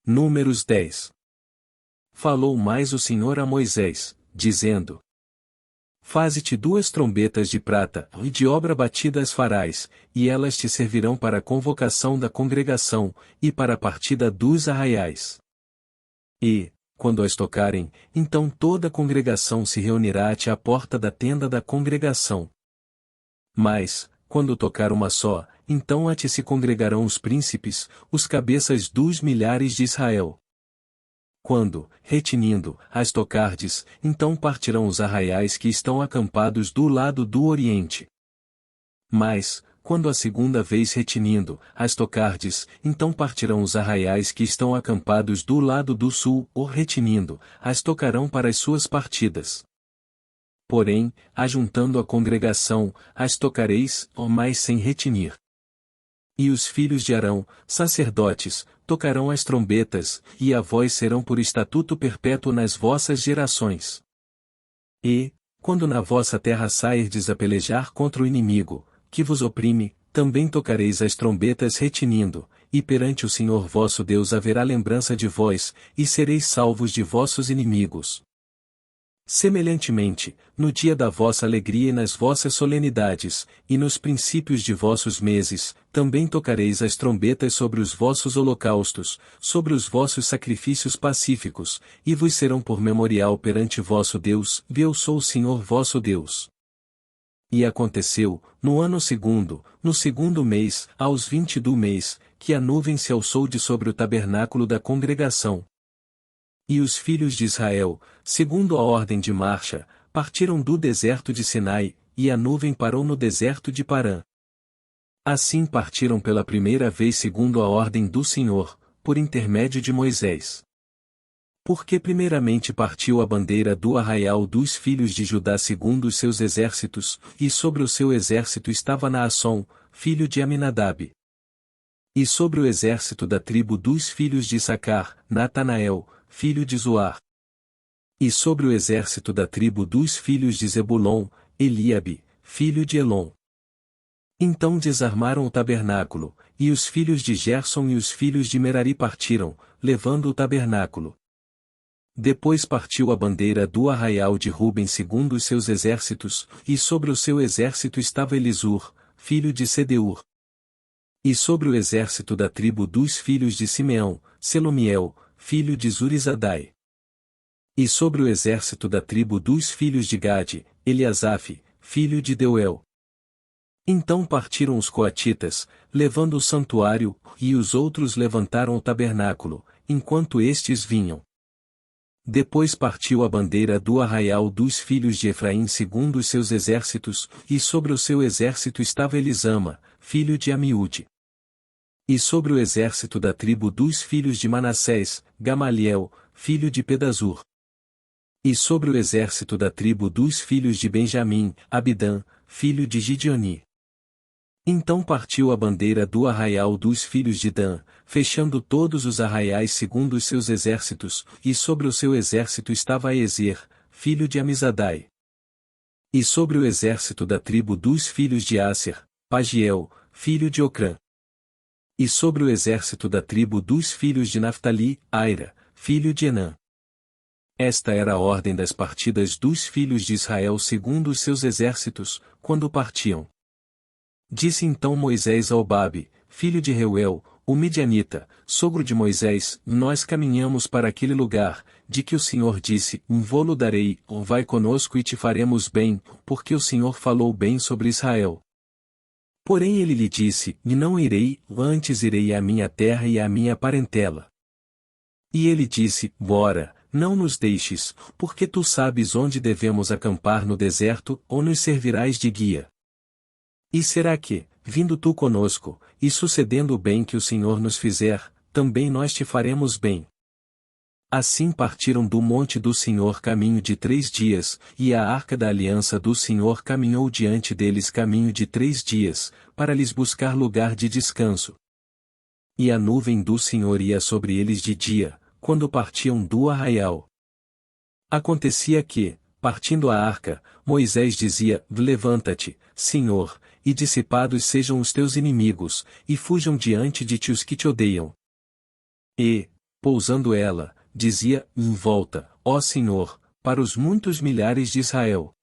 Números 10. Falou mais o Senhor a Moisés, dizendo: Faze-te 2 trombetas de prata, e de obra batida as farás, e elas te servirão para a convocação da congregação, e para a partida dos arraiais. E, quando as tocarem, então toda a congregação se reunirá-te à porta da tenda da congregação. Mas, quando tocar uma só, então a ti se congregarão os príncipes, os cabeças dos milhares de Israel. Quando, retinindo, as tocardes, então partirão os arraiais que estão acampados do lado do oriente. Mas, quando a segunda vez retinindo, as tocardes, então partirão os arraiais que estão acampados do lado do sul, ou retinindo, as tocarão para as suas partidas. Porém, ajuntando a congregação, as tocareis, mas sem retinir. E os filhos de Arão, sacerdotes, tocarão as trombetas, e a vós serão por estatuto perpétuo nas vossas gerações. E, quando na vossa terra sairdes a pelejar contra o inimigo, que vos oprime, também tocareis as trombetas retinindo, e perante o Senhor vosso Deus haverá lembrança de vós, e sereis salvos de vossos inimigos. Semelhantemente, no dia da vossa alegria e nas vossas solenidades, e nos princípios de vossos meses, também tocareis as trombetas sobre os vossos holocaustos, sobre os vossos sacrifícios pacíficos, e vos serão por memorial perante vosso Deus, eu sou o Senhor vosso Deus. E aconteceu, no ano segundo, no segundo mês, aos 20 do mês, que a nuvem se alçou de sobre o tabernáculo da congregação. E os filhos de Israel, segundo a ordem de marcha, partiram do deserto de Sinai, e a nuvem parou no deserto de Parã. Assim partiram pela primeira vez segundo a ordem do Senhor, por intermédio de Moisés. Porque primeiramente partiu a bandeira do arraial dos filhos de Judá segundo os seus exércitos, e sobre o seu exército estava Naasson, filho de Aminadab. E sobre o exército da tribo dos filhos de Issacar, Natanael, filho de Zoar. E sobre o exército da tribo dos filhos de Zebulon, Eliabe, filho de Elon. Então desarmaram o tabernáculo, e os filhos de Gerson e os filhos de Merari partiram, levando o tabernáculo. Depois partiu a bandeira do arraial de Ruben segundo os seus exércitos, e sobre o seu exército estava Elisur, filho de Sedeur. E sobre o exército da tribo dos filhos de Simeão, Selomiel, filho de Zurizadai. E sobre o exército da tribo dos filhos de Gade, Eliasaf, filho de Deuel. Então partiram os coatitas, levando o santuário, e os outros levantaram o tabernáculo, enquanto estes vinham. Depois partiu a bandeira do arraial dos filhos de Efraim segundo os seus exércitos, e sobre o seu exército estava Elisama, filho de Amiúde. E sobre o exército da tribo dos filhos de Manassés, Gamaliel, filho de Pedazur. E sobre o exército da tribo dos filhos de Benjamim, Abidã, filho de Gideoni. Então partiu a bandeira do arraial dos filhos de Dan, fechando todos os arraiais segundo os seus exércitos, e sobre o seu exército estava Ezer, filho de Amizadai. E sobre o exército da tribo dos filhos de Asser, Pagiel, filho de Ocrã. E sobre o exército da tribo dos filhos de Naftali, Aira, filho de Enã. Esta era a ordem das partidas dos filhos de Israel segundo os seus exércitos, quando partiam. Disse então Moisés ao Babe, filho de Reuel, o midianita, sogro de Moisés, nós caminhamos para aquele lugar, de que o Senhor disse, vô-lo darei, vai conosco e te faremos bem, porque o Senhor falou bem sobre Israel. Porém ele lhe disse, não irei, antes irei à minha terra e à minha parentela. E ele disse, bora, não nos deixes, porque tu sabes onde devemos acampar no deserto, ou nos servirás de guia. E será que, vindo tu conosco, e sucedendo o bem que o Senhor nos fizer, também nós te faremos bem? Assim partiram do monte do Senhor caminho de 3 dias, e a arca da aliança do Senhor caminhou diante deles caminho de 3 dias, para lhes buscar lugar de descanso. E a nuvem do Senhor ia sobre eles de dia, quando partiam do arraial. Acontecia que, partindo a arca, Moisés dizia, levanta-te, Senhor, e dissipados sejam os teus inimigos, e fujam diante de ti os que te odeiam. E, pousando ela, dizia, em volta, ó Senhor, para os muitos milhares de Israel.